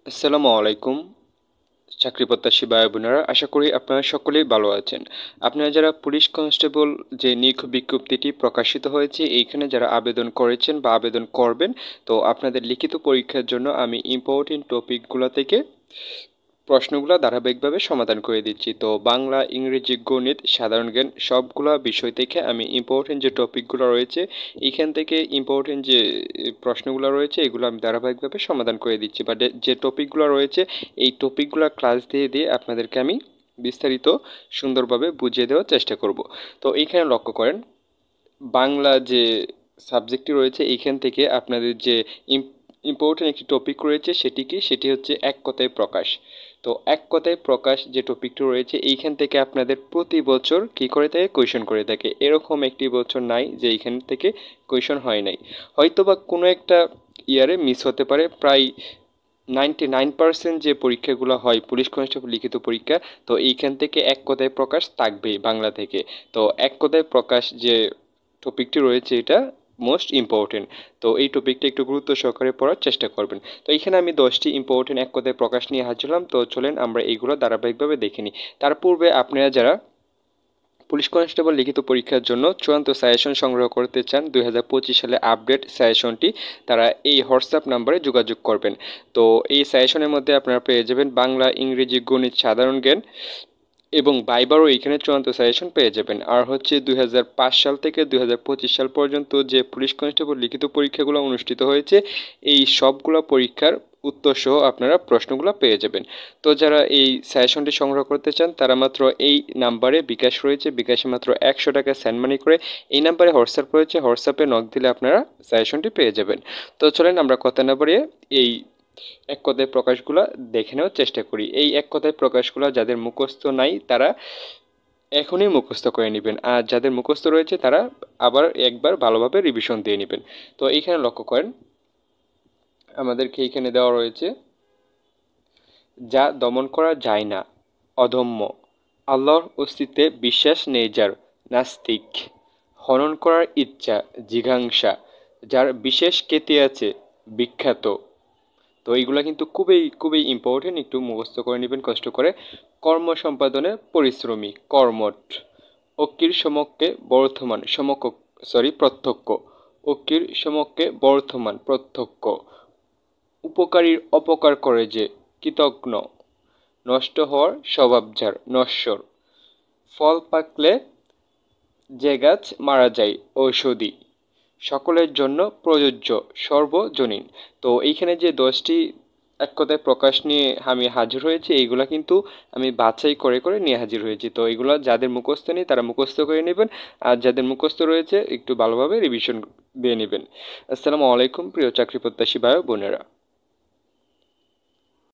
আসসালামু আলাইকুম চাকরি প্রত্যাশী ভাই বোনেরা, আশা করি আপনারা সকলেই ভালো আছেন। আপনারা যারা পুলিশ কনস্টেবল যে নিয়োগ বিজ্ঞপ্তিটি প্রকাশিত হয়েছে এইখানে যারা আবেদন করেছেন বা আবেদন করবেন, তো আপনাদের লিখিত পরীক্ষার জন্য আমি ইম্পর্টেন্ট টপিকগুলো থেকে প্রশ্নগুলো ধারাবাহিকভাবে সমাধান করে দিচ্ছি। তো বাংলা, ইংরেজি, গণিত, সাধারণ জ্ঞান সবগুলো বিষয় থেকে আমি ইম্পর্টেন্ট যে টপিকগুলো রয়েছে এইখান থেকে ইম্পর্টেন্ট যে প্রশ্নগুলো রয়েছে এগুলো আমি ধারাবাহিকভাবে সমাধান করে দিচ্ছি, বা যে টপিকগুলো রয়েছে এই টপিকগুলো ক্লাস দিয়ে দিয়ে আপনাদেরকে আমি বিস্তারিত সুন্দরভাবে বুঝিয়ে দেওয়ার চেষ্টা করব। তো এইখানে লক্ষ্য করেন, বাংলা যে সাবজেক্টটি রয়েছে এইখান থেকে আপনাদের যে ইম্পর্টেন্ট একটি টপিক রয়েছে সেটি হচ্ছে এক কথায় প্রকাশ। তো এক কথায় প্রকাশ যে টপিকটি রয়েছে এইখান থেকে আপনাদের প্রতি বছর কি করে থাকে, কোয়েশন করে থাকে। এরকম একটি বছর নাই যে এইখান থেকে কোয়েশন হয় নাই। হয়তোবা কোনো একটা ইয়ারে মিস হতে পারে। প্রায় 99% যে পরীক্ষাগুলো হয় পুলিশ কনস্টেবল লিখিত পরীক্ষা, তো এইখান থেকে এক কথায় প্রকাশ থাকবেই বাংলা থেকে। তো এক কথায় প্রকাশ যে টপিকটি রয়েছে এটা মোস্ট ইম্পর্টেন্ট। তো এই টপিকটা একটু গুরুত্ব সহকারে পড়ার চেষ্টা করবেন। তো এখানে আমি 10টি ইম্পর্টেন্ট এক কথায় প্রকাশ নিয়ে হাজির হলাম। তো চলেন আমরা এইগুলো ধারাবাহিকভাবে দেখে নিই। তার পূর্বে আপনারা যারা পুলিশ কনস্টেবল লিখিত পরীক্ষার জন্য চূড়ান্ত সাজেশন সংগ্রহ করতে চান 2025 সালে আপডেট সাজেশনটি, তারা এই হোয়াটসঅ্যাপ নাম্বারে যোগাযোগ করবেন। তো এই সাজেশনের মধ্যে আপনারা পেয়ে যাবেন বাংলা, ইংরেজি, গণিত, সাধারণ জ্ঞান এবং বাইবারও এইখানে চূড়ান্ত সাজেশন পেয়ে যাবেন। আর হচ্ছে 2005 সাল থেকে 2025 সাল পর্যন্ত যে পুলিশ কনস্টেবল লিখিত পরীক্ষাগুলো অনুষ্ঠিত হয়েছে এই সবগুলো পরীক্ষার উত্তর সহ আপনারা প্রশ্নগুলো পেয়ে যাবেন। তো যারা এই সাজেশনটি সংগ্রহ করতে চান তারা মাত্র এই নাম্বারে বিকাশ রয়েছে, বিকাশে মাত্র 100 টাকা সেন্ড মানি করে এই নাম্বারে হোয়াটসঅ্যাপ রয়েছে, হোয়াটসঅ্যাপে নক দিলে আপনারা সাজেশনটি পেয়ে যাবেন। তো চলেন আমরা কথা না বাড়িয়ে এই এক কথায় প্রকাশগুলো দেখে নেওয়ার চেষ্টা করি। এই এক কথায় প্রকাশগুলো যাদের মুখস্থ নাই তারা এখনই মুখস্থ করে নেবেন, আর যাদের মুখস্থ রয়েছে তারা আবার একবার ভালোভাবে রিভিশন দিয়ে নেবেন। তো এইখানে লক্ষ্য করেন, আমাদেরকে এইখানে দেওয়া রয়েছে যা দমন করা যায় না, অদম্য, আল্লাহর অস্তিত্বে বিশ্বাস নেই যার, নাস্তিক, হনন করার ইচ্ছা, জিঘাংসা, যার বিশেষ খ্যাতি আছে, বিখ্যাত। তো এইগুলা কিন্তু খুবই খুবই ইম্পর্টেন্ট, একটু মুখস্থ করে নেবেন কষ্ট করে। কর্ম সম্পাদনে পরিশ্রমী, কর্মঠ, অক্ষির সমক্ষে বর্তমান প্রত্যক্ষ, অক্ষির সমক্ষে বর্তমান প্রত্যক্ষ, উপকারীর অপকার করে যে, কৃতজ্ঞ, নষ্ট হওয়ার স্বভাব যার, নশ্বর, ফল পাকলে যে গাছ মারা যায়, ঔষধি, সকলের জন্য প্রযোজ্য, সর্বজনীন। তো এইখানে যে 10টি এক কথায় প্রকাশ নিয়ে আমি হাজির হয়েছি এইগুলা কিন্তু আমি বাছাই করে করে নিয়ে হাজির হয়েছি। তো এইগুলো যাদের মুখস্থ নেই তারা মুখস্থ করে নেবেন, আর যাদের মুখস্থ রয়েছে একটু ভালোভাবে রিভিশন দিয়ে নেবেন। আসসালামু আলাইকুম প্রিয় চাকরি প্রত্যাশী ভাই বোনেরা।